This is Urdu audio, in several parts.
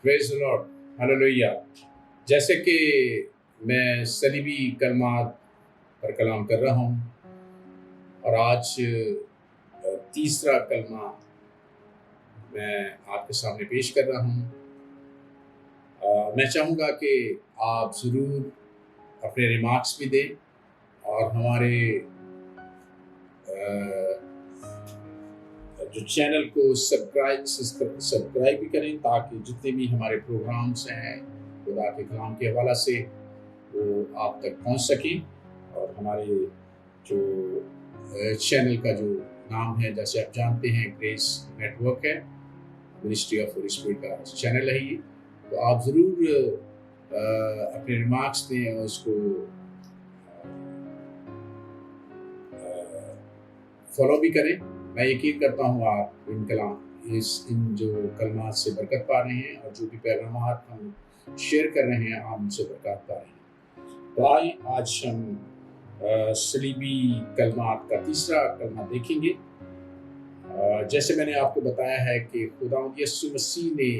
پریز دی لارڈ، ہلیلویا۔ جیسے کہ میں صلیبی کلمات پر کلام کر رہا ہوں اور آج تیسرا کلمہ میں آپ کے سامنے پیش کر رہا ہوں۔ میں چاہوں گا کہ آپ ضرور اپنے ریمارکس بھی دیں اور ہمارے جو چینل کو سبسکرائب بھی کریں تاکہ جتنے بھی ہمارے پروگرامس ہیں خدا کے کلام کے حوالہ سے وہ آپ تک پہنچ سکیں، اور ہمارے جو چینل کا جو نام ہے جیسے آپ جانتے ہیں گریس نیٹ ورک ہے، منسٹری آف ہالی اسپرٹ کا چینل ہے یہ، تو آپ ضرور اپنے ریمارکس دیں اور اس کو فالو بھی کریں۔ میں یقین کرتا ہوں آپ ان جو کلمات سے برکت پا رہے ہیں، اور جو بھی پیغامات ہم شیئر کر رہے ہیں آپ ان سے برکات پا رہے ہیں۔ تو آئیں آج ہم صلیبی کلمات کا تیسرا کلمہ دیکھیں گے۔ جیسے میں نے آپ کو بتایا ہے کہ خداوند یسوع مسیح نے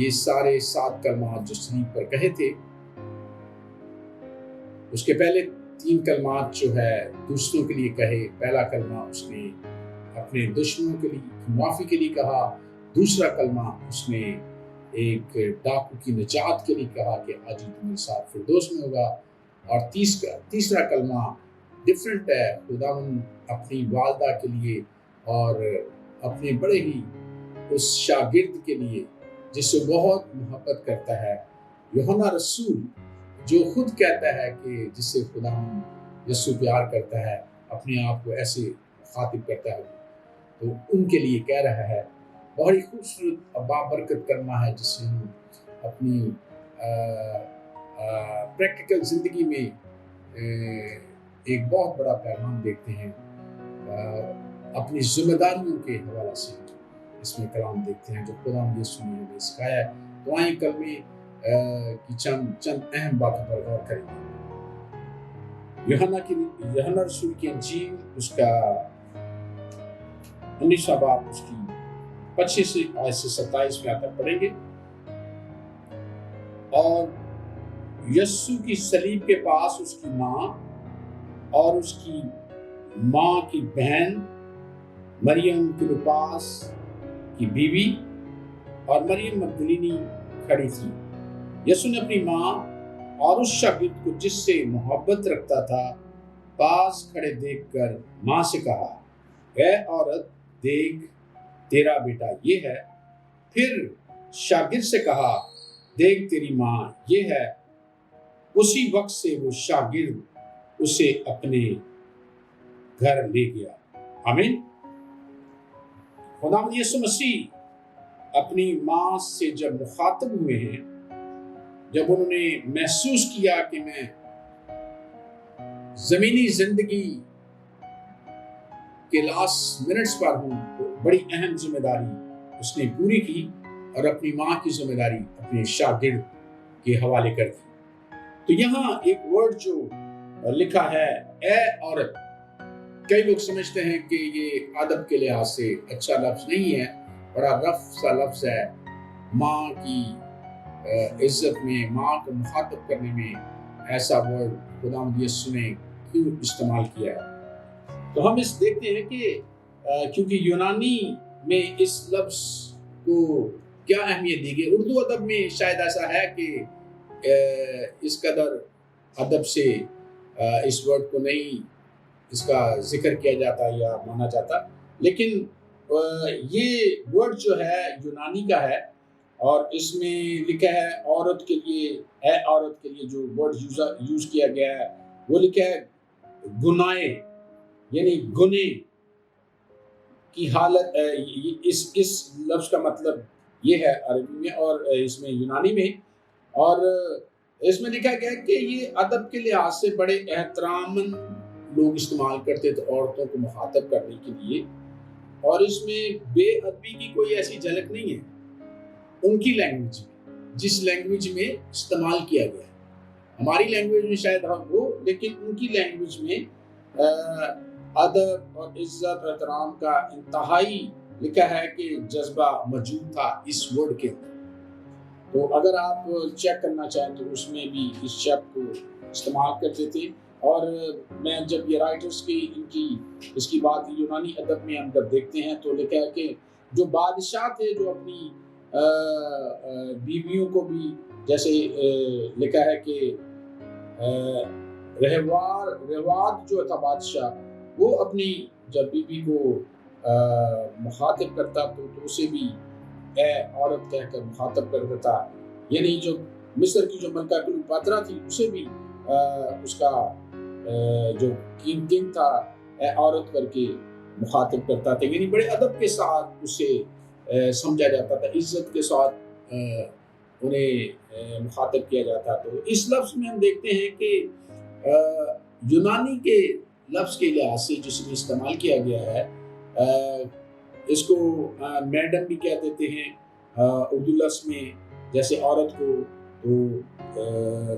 یہ سارے 7 کلمات جو صلیب پر کہے تھے، اس کے پہلے 3 کلمات جو ہے دوسروں کے لیے کہے۔ پہلا کلمہ اس نے اپنے دشمنوں کے لیے معافی کے لیے کہا، دوسرا کلمہ اس نے ایک ڈاکو کی نجات کے لیے کہا کہ آج ہی تمہارے ساتھ فردوس میں ہوگا، اور تیسرا کلمہ ڈفرنٹ ہے، خداوند اپنی والدہ کے لیے اور اپنے بڑے ہی اس شاگرد کے لیے جس سے بہت محبت کرتا ہے، یوحنا رسول، جو خود کہتا ہے کہ جس سے خداوند یسوع پیار کرتا ہے، اپنے آپ کو ایسے مخاطب کرتا ہے، تو ان کے لیے کہہ رہا ہے۔ بہت ہی خوبصورت بابرکت کلمہ ہے جس سے ہم اپنی پریکٹیکل زندگی میں ایک بہت بڑا پیغام دیکھتے ہیں، اپنی ذمہ داریوں کے حوالہ سے اس میں کلام دیکھتے ہیں جو خداوند یسوع نے ہمیں سکھایا ہے۔ تو آئیں کلمے کی چند اہم باتوں پر غور کریں گے۔ یوحنا رسول کی انجیل اس کا 19واں باب اس کی 25 آیت سے 27 میں آتا پڑھیں گے۔ اور یسوع کی صلیب کے پاس اس کی ماں اور اس کی ماں کی بہن مریم کلوپاس کی بیوی اور مریم مگدلینی کھڑی تھی۔ یسوع نے اپنی ماں اور اس شاگرد کو جس سے محبت رکھتا تھا پاس کھڑے دیکھ کر ماں سے کہا، اے عورت، دیکھ تیرا بیٹا یہ ہے۔ پھر شاگرد سے کہا، دیکھ تیری ماں یہ ہے۔ اسی وقت سے وہ شاگرد اسے اپنے گھر لے گیا۔ آمین۔ خداوند یسوع مسیح اپنی ماں سے جب مخاطب ہوئے ہیں، جب انہوں نے محسوس کیا کہ میں زمینی زندگی کے لاسٹ منٹس پر ہوں، تو بڑی اہم ذمہ داری اس نے پوری کی اور اپنی ماں کی ذمہ داری اپنے شاگرد کے حوالے کر دی۔ تو یہاں ایک ورڈ جو لکھا ہے، اے عورت، کئی لوگ سمجھتے ہیں کہ یہ ادب کے لحاظ سے اچھا لفظ نہیں ہے، بڑا رف سا لفظ ہے۔ ماں کی عزت میں، ماں کو مخاطب کرنے میں ایسا ورڈ خداوند یسوع نے کیوں استعمال کیا ہے؟ تو ہم اس دیکھتے ہیں کہ کیونکہ یونانی میں اس لفظ کو کیا اہمیت دی گئی۔ اردو ادب میں شاید ایسا ہے کہ اس قدر ادب سے اس ورڈ کو نہیں اس کا ذکر کیا جاتا یا مانا جاتا، لیکن یہ ورڈ جو ہے یونانی کا ہے، اور اس میں لکھا ہے عورت کے لیے، اے عورت کے لیے جو ورڈ یوز کیا گیا ہے وہ لکھا ہے گنائے، یعنی گنے کی حالت۔ اس لفظ کا مطلب یہ ہے عربی میں اور اس میں یونانی میں، اور اس میں لکھا گیا کہ یہ ادب کے لحاظ سے بڑے احترام لوگ استعمال کرتے تھے عورتوں کو مخاطب کرنے کے لیے، اور اس میں بے ادبی کی کوئی ایسی جھلک نہیں ہے۔ ان کی لینگویج میں، جس لینگویج میں استعمال کیا گیا ہے، ہماری لینگویج میں شاید ہو، لیکن ان کی لینگویج میں ادب اور عزت اور احترام کا انتہائی لکھا ہے کہ جذبہ موجود تھا اس ورڈ کے اندر. تو اگر آپ چیک کرنا چاہیں تو اس میں بھی اس شبد کو استعمال کرتے تھے. اور میں جب یہ رائٹرز کی اس کی بات یونانی ادب میں ہم جب دیکھتے ہیں تو لکھا ہے کہ جو بادشاہ تھے جو اپنی بیویوں کو بھی جیسے لکھا ہے کہ رہواد جو تھا بادشاہ وہ اپنی جب بیوی کو مخاطب کرتا تو اسے بھی اے عورت کہہ کر مخاطب کرتا تھا. یعنی جو مصر کی جو ملکہ کلیوپاترا تھی اسے بھی اس کا جو کنگ تھا اے عورت کر کے مخاطب کرتا تھا. یعنی بڑے ادب کے ساتھ اسے سمجھا جاتا تھا, عزت کے ساتھ انہیں مخاطب کیا جاتا. تو اس لفظ میں ہم دیکھتے ہیں کہ یونانی کے لفظ کے لحاظ سے جس میں استعمال کیا گیا ہے اس کو میڈم بھی کہہ دیتے ہیں اردو لفظ میں. جیسے عورت کو تو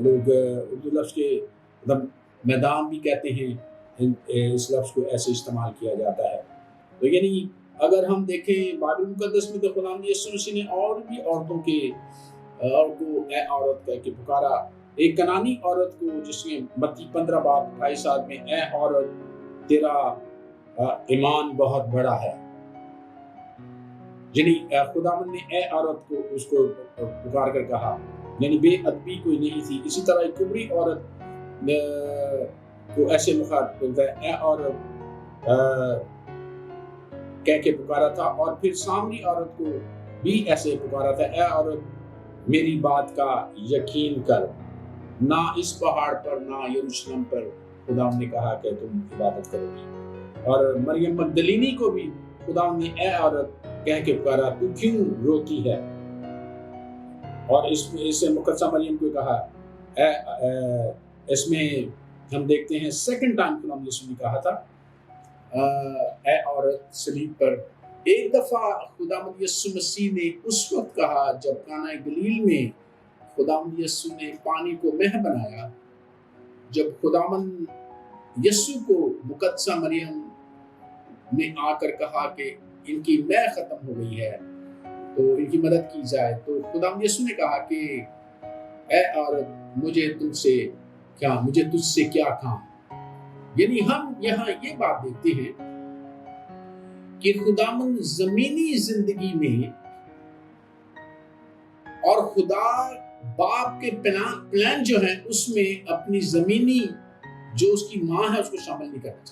لوگ اردو لفظ کے میدان بھی کہتے ہیں, اس لفظ کو ایسے استعمال کیا جاتا ہے. تو یعنی اگر ہم دیکھیں بائبل مقدس میں تو خدا یسوع مسیح نے اور بھی عورتوں کے اور کو اے عورت کہہ کے پکارا. ایک کنانی عورت کو جس نے متی 15:28 میں اے عورت تیرا ایمان بہت بڑا ہے. یعنی خداوند نے اے عورت کو اس کو پکار کر کہا, یعنی بے ادبی کوئی نہیں تھی. اسی طرح ایک کبری عورت کو ایسے مخاطب کرتا ہے اے عورت کہہ کے پکارا تھا. اور پھر سامری عورت کو بھی ایسے پکارا تھا اے عورت میری بات کا یقین کر, نہ اس پہاڑ پر نہ یروشلم پر خداوند نے کہا کہ تم عبادت کرو گی. اور مریم مگدلینی کو بھی خداوند نے اے عورت کہہ کے پکارا تو کیوں روتی ہے. اور اس سے مقدسہ مریم کو کہا اس میں ہم دیکھتے ہیں سیکنڈ ٹائم خداوند یسوع نے کہا تھا اے عورت صلیب پر. ایک دفعہ خداوند یسوع مسیح نے اس وقت کہا جب کانا گلیل میں خداوند یسوع نے پانی کو مہ بنایا. جب خداوند یسوع کو مقدسہ مریم نے آ کر کہا کہ ان کی مہ ختم ہو گئی ہے تو ان کی مدد کی جائے, تو خداوند یسوع نے کہا کہ اے عورت مجھے تجھ سے کیا کام. یعنی ہم یہاں یہ بات دیکھتے ہیں کہ خداوند زمینی زندگی میں اور خدا باپ کے پلان جو ہیں اس میں اپنی زمینی جو اس کی ماں ہے اس کو شامل نہیں کرنا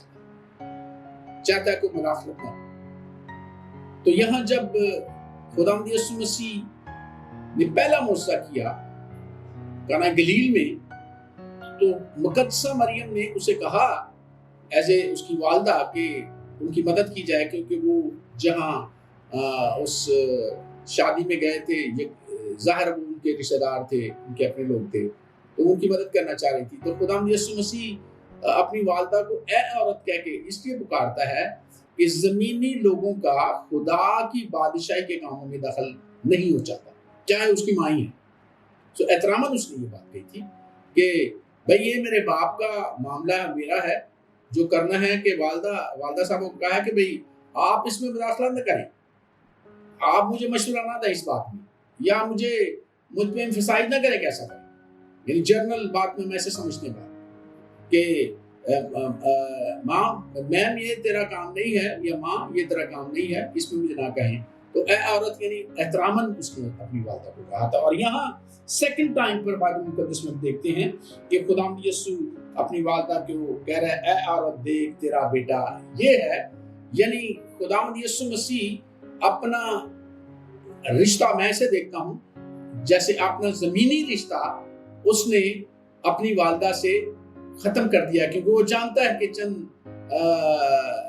چاہتا ہے کوئی مداخلت نہ. تو یہاں جب خداوند یسوع مسیح نے پہلا معجزہ کیا کانا گلیل میں تو مقدسہ مریم نے اسے کہا ایسے اس کی والدہ کہ ان کی مدد کی جائے, کیونکہ وہ جہاں اس شادی میں گئے تھے ظاہر وہ ان کے رشتہ دار تھے, ان کے اپنے لوگ تھے, تو ان کی مدد کرنا چاہ رہی تھی. تو خداوند یسوع مسیح اپنی والدہ کو اے عورت کہہ کے اس لیے پکارتا ہے کہ زمینی لوگوں کا خدا کی بادشاہی کے کاموں میں دخل نہیں ہو چاہتا چاہے اس کی ماں ہی ہے. تو احتراماً اس نے یہ بات کہی تھی کہ بھئی یہ میرے باپ کا معاملہ میرا ہے, جو کرنا ہے کہ والدہ صاحب کو کہا ہے کہ بھئی آپ اس میں مداخلت نہ کریں, آپ مجھے مشورہ نہ دیں اس بات میں, یا مجھ پہ emphasize نہ کریں کیسا کریں. یعنی جنرل بات میں ایسے سمجھنے کا کہ ماں میم یہ تیرا کام نہیں ہے, یا ماں یہ تیرا کام نہیں ہے, اس میں مجھے نہ کہیں. تو اے عورت یعنی احتراماً اس نے اپنی والدہ کو کہا تھا. اور یہاں سیکنڈ ٹائم پر بائبل مقدس میں دیکھتے ہیں کہ خداوند یسوع اپنی والدہ کو کہہ رہا ہے اے عورت دیکھ تیرا بیٹا یہ ہے. یعنی خداوند یسوع مسیح اپنا رشتہ میں ایسے دیکھتا ہوں جیسے اپنا زمینی رشتہ اس نے اپنی والدہ سے ختم کر دیا, کیونکہ وہ جانتا ہے کہ چند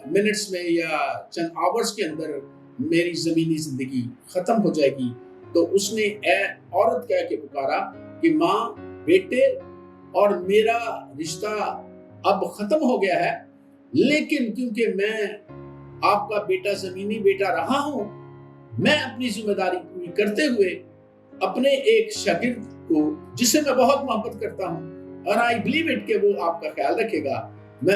منٹس میں یا چند آورز کے اندر میری زمینی زندگی ختم ہو جائے گی. تو اس نے اے عورت کہہ کے پکارا کہ ماں بیٹے اور میرا رشتہ اب ختم ہو گیا ہے, لیکن کیونکہ میں آپ کا بیٹا زمینی بیٹا رہا ہوں, میں اپنی ذمہ داری پوری کرتے ہوئے اپنے ایک شاگرد کو جس سے میں بہت محبت کرتا ہوں اور I believe it کہ وہ آپ کا خیال رکھے گا, میں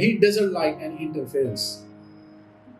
he doesn't like any interference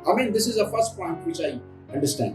I mean, this is the first point which I understand.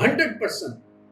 100%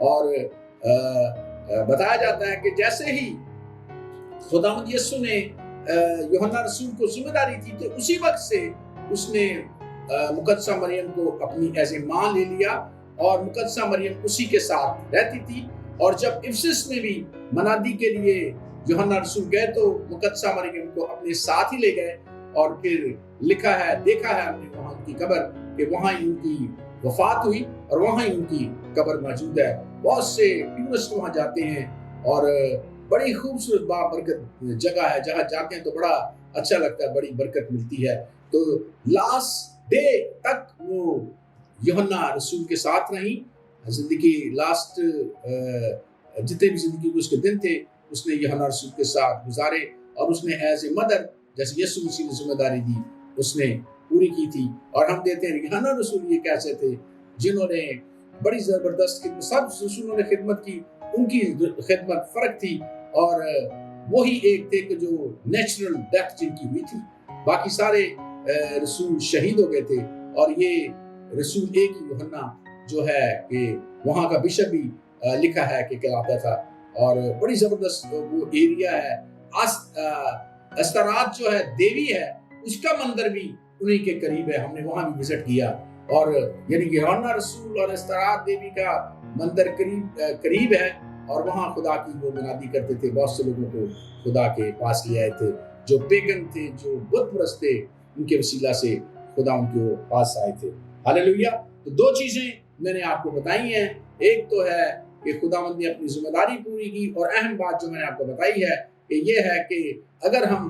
اور بتایا جاتا ہے کہ جیسے ہی خداوند یسوع نے یوحنا رسول کو ذمہ داری تھی تو اسی وقت سے اس نے مقدسہ مریم کو اپنی ایز اے ماں لے لیا، اور مقدسہ مریم اسی کے ساتھ رہتی تھی۔ اور جب افسس میں بھی منادی کے لیے یوحنا رسول گئے تو مقدسہ مریم کو اپنے ساتھ ہی لے گئے، اور پھر لکھا ہے، دیکھا ہے ہم نے وہاں کی قبر کہ وہاں ہی ان کی وفات ہوئی اور وہاں ہی ان کی قبر موجود ہے۔ بہت سے ٹورسٹ وہاں جاتے ہیں اور بڑی خوبصورت بابرکت جگہ ہے، جہاں جاتے ہیں تو بڑا اچھا لگتا ہے، بڑی برکت ملتی ہے۔ تو لاسٹ ڈے تک وہ یوحنا رسول کے ساتھ رہی، زندگی لاسٹ جتنے بھی زندگی کے اس کے دن تھے اس نے یوحنا رسول کے ساتھ گزارے، اور اس نے ایز اے مدر جیسے یسوع مسیح نے ذمہ داری دی اس نے پوری کی تھی۔ اور ہم دیتے ہیں یوحنا رسول یہ کیسے تھے جنہوں نے بڑی زبردست خدمت، سب رسولوں نے خدمت کی، ان کی خدمت فرق تھی، اور وہی ایک تھے کہ جو نیچرل ڈیتھ جن کی ہوئی تھی، باقی سارے رسول شہید ہو گئے تھے۔ اور یہ رسول ایک ہی یوحنا جو ہے کہ وہاں کا بشپ بھی لکھا ہے کہ کہلاتا تھا، اور بڑی زبردست وہ ایریا ہے۔ استرات جو ہے دیوی ہے، اس کا مندر بھی انہی کے قریب ہے، ہم نے وہاں بھی وزٹ کیا، اور یعنی یوحنا رسول اور استرات دیوی کا مندر قریب ہے، اور وہاں خدا کی وہ منادی کرتے تھے۔ بہت سے لوگوں کو خدا کے پاس لے آئے تھے، جو پیگن تھے، جو بت پرست تھے، ان کے وسیلہ سے خدا ان کے پاس آئے تھے۔ ہاللیلویہ۔ تو دو چیزیں میں نے آپ کو بتائی ہیں، ایک تو ہے کہ خداوند نے اپنی ذمہ داری پوری کی، اور اہم بات جو میں نے آپ کو بتائی ہے کہ یہ ہے کہ اگر ہم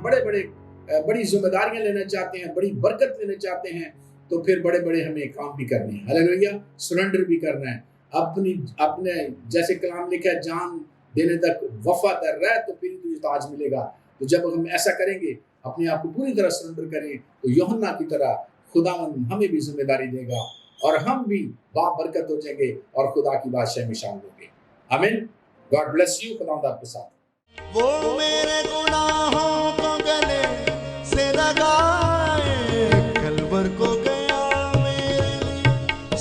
بڑی ذمہ داریاں لینا چاہتے ہیں، بڑی برکت لینا چاہتے ہیں، تو پھر بڑے ہمیں کام بھی کرنے ہیں۔ ہاللیلویہ۔ سرنڈر بھی کرنا ہے، اپنے جیسے کلام لکھا ہے جان دینے تک وفادار رہ تو پھر تجھے تاج ملے گا۔ تو جب ہم ایسا کریں گے، اپنے آپ کو پوری طرح سرنڈر کریں، تو یوحنا کی طرح خداوند ہمیں بھی ذمہ داری دے گا، اور ہم بھی برکت ہو جائیں گے اور خدا کی بادشاہی میں شامل ہوں گے۔ آمین۔ God bless you. خداوند آپ کے ساتھ۔ وہ میرے گناہوں کو گلے سے لگائے، کلور کو گیا میرے لیے